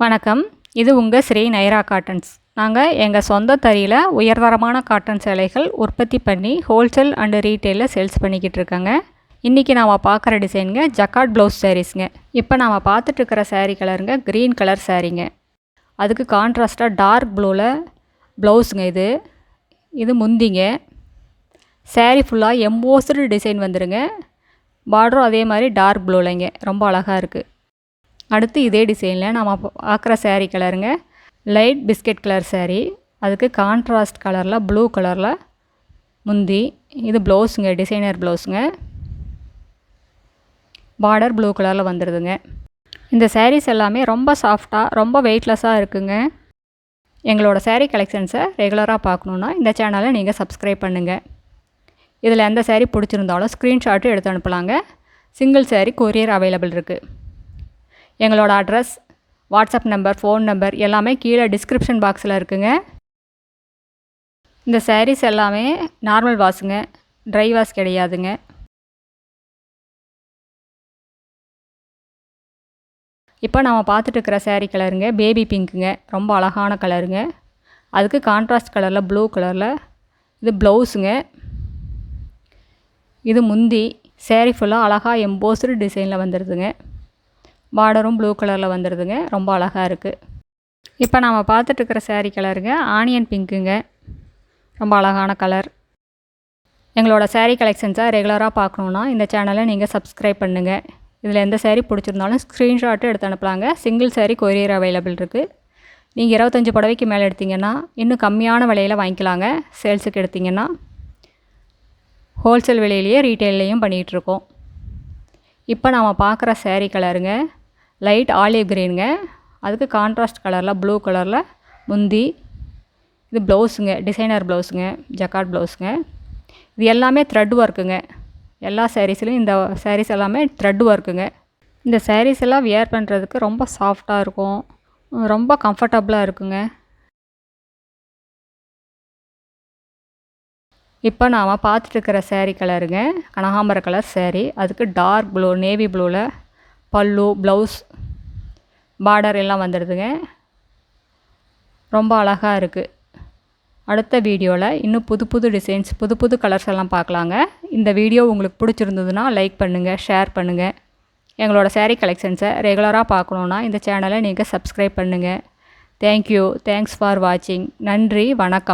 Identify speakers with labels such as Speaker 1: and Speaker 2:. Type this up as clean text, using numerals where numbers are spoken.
Speaker 1: வணக்கம். இது உங்கள் ஸ்ரீ நைரா காட்டன்ஸ். நாங்கள் எங்கள் சொந்த தறியில் உயர்தரமான காட்டன் சேலைகள் உற்பத்தி பண்ணி ஹோல்சேல் அண்டு ரீட்டெயிலில் சேல்ஸ் பண்ணிக்கிட்டு இருக்கோங்க. இன்றைக்கி நாம் பார்க்குற டிசைனுங்க ஜக்கார்ட் ப்ளவுஸ் சாரீஸுங்க. இப்போ நாம் பார்த்துட்ருக்கிற சாரீ கலருங்க க்ரீன் கலர் சாரீங்க. அதுக்கு கான்ட்ராஸ்ட்டாக டார்க் ப்ளூவில் ப்ளவுஸுங்க. இது முந்திங்க. சாரீ ஃபுல்லாக எம்போஸ்டு டிசைன் வந்துடுங்க. பார்டரும் அதே மாதிரி டார்க் ப்ளூலைங்க. ரொம்ப அழகாக இருக்குது. அடுத்து இதே டிசைனில் நம்ம பார்க்குற சாரீ கலருங்க லைட் பிஸ்கட் கலர் சாரீ. அதுக்கு கான்ட்ராஸ்ட் கலரில் ப்ளூ கலரில் முந்தி. இது ப்ளவுஸுங்க, டிசைனர் ப்ளவுஸுங்க. பார்டர் ப்ளூ கலரில் வந்துடுதுங்க. இந்த சாரீஸ் எல்லாமே ரொம்ப சாஃப்டாக ரொம்ப வெயிட்லெஸ்ஸாக இருக்குங்க. எங்களோட சாரீ கலெக்ஷன்ஸை ரெகுலராக பார்க்கணுன்னா இந்த சேனலை நீங்கள் சப்ஸ்கிரைப் பண்ணுங்கள். இதில் எந்த சாரீ பிடிச்சிருந்தாலும் ஸ்க்ரீன்ஷாட்டு எடுத்து அனுப்பலாங்க. சிங்கிள் சாரீ கொரியர் அவைலபிள் இருக்குது. எங்களோட address, WhatsApp number, phone number எல்லாமே கீழே டிஸ்கிரிப்ஷன் பாக்ஸில் இருக்குங்க. இந்த சாரீஸ் எல்லாமே நார்மல் வாஷுங்க, ட்ரை வாஷ் கிடையாதுங்க. இப்போ நம்ம பார்த்துட்டு இருக்கிற சாரீ கலருங்க பேபி பிங்க்குங்க. ரொம்ப அழகான கலருங்க. அதுக்கு கான்ட்ராஸ்ட் கலரில் ப்ளூ கலரில் இது ப்ளவுஸுங்க. இது முந்தி. சாரீ ஃபுல்லாக அழகாக எம்போஸ்டு டிசைனில் வந்துடுதுங்க. பார்டரும் ப்ளூ கலரில் வந்துடுதுங்க. ரொம்ப அழகாக இருக்குது. இப்போ நாம் பார்த்துட்ருக்கிற சாரீ கலருங்க ஆனியன் பிங்க்குங்க. ரொம்ப அழகான கலர். எங்களோட சாரீ கலெக்ஷன்ஸை ரெகுலராக பார்க்கணுன்னா இந்த சேனலை நீங்கள் சப்ஸ்கிரைப் பண்ணுங்கள். இதில் எந்த சாரீ பிடிச்சிருந்தாலும் ஸ்க்ரீன்ஷாட்டு எடுத்து அனுப்பலாங்க. சிங்கிள் சாரீ கொரியர் அவைலபிள் இருக்குது. நீங்கள் 25 புடவைக்கு மேலே எடுத்திங்கன்னா இன்னும் கம்மியான விலையில் வாங்கிக்கலாங்க. சேல்ஸுக்கு எடுத்திங்கன்னா ஹோல்சேல் விலையிலேயே ரீட்டெயிலையும் பண்ணிகிட்ருக்கோம். இப்போ நாம் பார்க்குற சாரீ கலருங்க லைட் ஆலிவ் க்ரீனுங்க. அதுக்கு கான்ட்ராஸ்ட் கலரில் ப்ளூ கலரில் முந்தி. இது ப்ளவுஸுங்க, டிசைனர் ப்ளவுஸுங்க, ஜக்கார்ட் ப்ளவுஸுங்க. இது எல்லாமே த்ரெட் ஒர்க்குங்க. எல்லா சாரீஸ்லையும் இந்த சாரீஸ் எல்லாமே த்ரெட் ஒர்க்குங்க. இந்த சாரீஸ் எல்லாம் வியர் பண்ணுறதுக்கு ரொம்ப சாஃப்டாக இருக்கும், ரொம்ப கம்ஃபர்டபுளாக இருக்குங்க. இப்போ நாம் பார்த்துட்ருக்கிற சாரீ கலருங்க கனகாம்பர கலர் சாரீ. அதுக்கு டார்க் ப்ளூ நேவி ப்ளூவில் பல்லு, ப்ளவுஸ், பார்டர் எல்லாம் வந்துடுதுங்க. ரொம்ப அழகாக இருக்குது. அடுத்த வீடியோவில் இன்னும் புது புது டிசைன்ஸ், புது புது கலர்ஸ் எல்லாம் பார்க்கலாங்க. இந்த வீடியோ உங்களுக்கு பிடிச்சிருந்ததுன்னா லைக் பண்ணுங்கள், ஷேர் பண்ணுங்கள். எங்களோட சாரீ கலெக்ஷன்ஸை ரெகுலராக பார்க்கணுன்னா இந்த சேனலை நீங்கள் சப்ஸ்கிரைப் பண்ணுங்கள். தேங்க்யூ. தேங்க்ஸ் ஃபார் வாட்சிங். நன்றி, வணக்கம்.